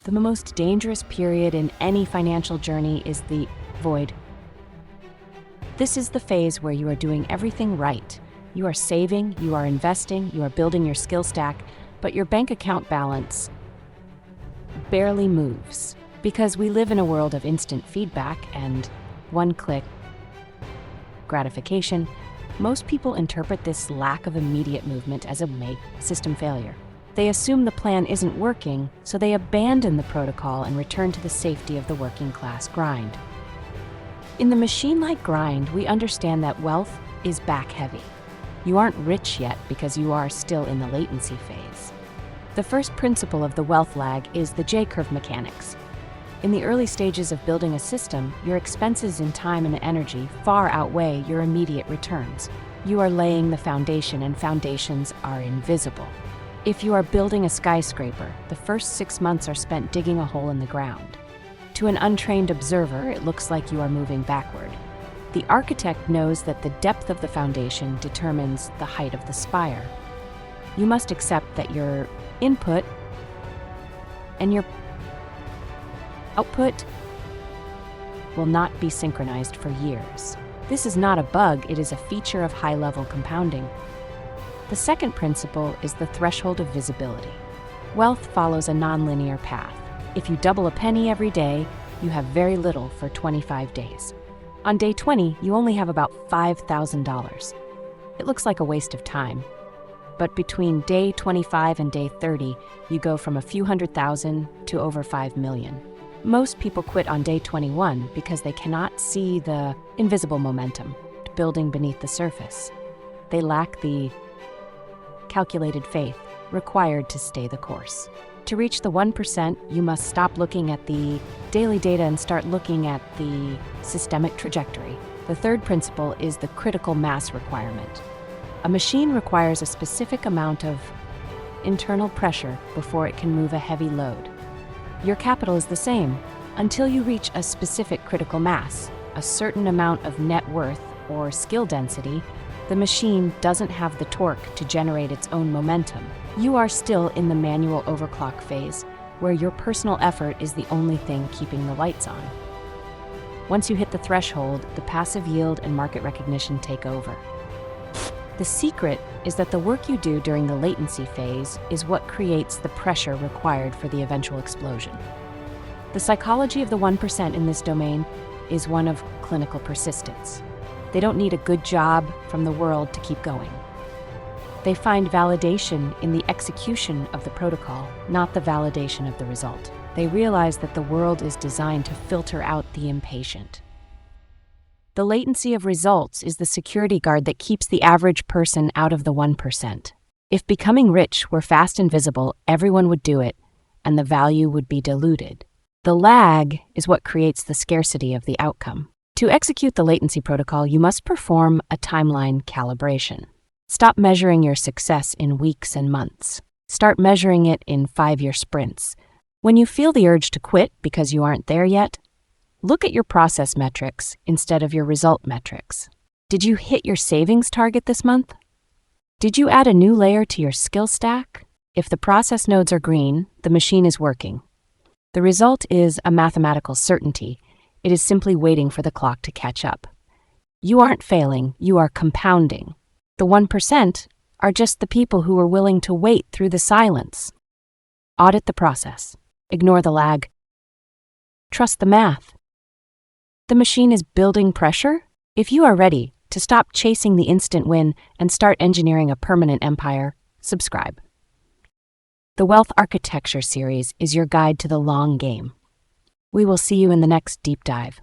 The most dangerous period in any financial journey is the void. This is the phase where you are doing everything right. You are saving, you are investing, you are building your skill stack, but your bank account balance barely moves. Because we live in a world of instant feedback and one-click gratification, most people interpret this lack of immediate movement as a system failure. They assume the plan isn't working, so they abandon the protocol and return to the safety of the working class grind. In the machine-like grind, we understand that wealth is back-heavy. You aren't rich yet because you are still in the latency phase. The first principle of the wealth lag is the J-curve mechanics. In the early stages of building a system, your expenses in time and energy far outweigh your immediate returns. You are laying the foundation, and foundations are invisible. If you are building a skyscraper, the first 6 months are spent digging a hole in the ground. To an untrained observer, it looks like you are moving backward. The architect knows that the depth of the foundation determines the height of the spire. You must accept that your input and your output will not be synchronized for years. This is not a bug, it is a feature of high-level compounding. The second principle is the threshold of visibility. Wealth follows a nonlinear path. If you double a penny every day, you have very little for 25 days. On day 20, you only have about $5,000. It looks like a waste of time. But between day 25 and day 30, you go from a few $100,000 to over $5 million. Most people quit on day 21 because they cannot see the invisible momentum building beneath the surface. They lack the calculated faith required to stay the course. To reach the 1%, you must stop looking at the daily data and start looking at the systemic trajectory. The third principle is the critical mass requirement. A machine requires a specific amount of internal pressure before it can move a heavy load. Your capital is the same until you reach a specific critical mass, a certain amount of net worth or skill density. The machine doesn't have the torque to generate its own momentum. You are still in the manual overclock phase, where your personal effort is the only thing keeping the lights on. Once you hit the threshold, the passive yield and market recognition take over. The secret is that the work you do during the latency phase is what creates the pressure required for the eventual explosion. The psychology of the 1% in this domain is one of clinical persistence. They don't need a good job from the world to keep going. They find validation in the execution of the protocol, not the validation of the result. They realize that the world is designed to filter out the impatient. The latency of results is the security guard that keeps the average person out of the 1%. If becoming rich were fast and visible, everyone would do it, and the value would be diluted. The lag is what creates the scarcity of the outcome. To execute the latency protocol, you must perform a timeline calibration. Stop measuring your success in weeks and months. Start measuring it in 5-year sprints. When you feel the urge to quit because you aren't there yet, look at your process metrics instead of your result metrics. Did you hit your savings target this month? Did you add a new layer to your skill stack? If the process nodes are green, the machine is working. The result is a mathematical certainty. It is simply waiting for the clock to catch up. You aren't failing, you are compounding. The 1% are just the people who are willing to wait through the silence. Audit the process. Ignore the lag. Trust the math. The machine is building pressure. If you are ready to stop chasing the instant win and start engineering a permanent empire, subscribe. The Wealth Architecture series is your guide to the long game. We will see you in the next deep dive.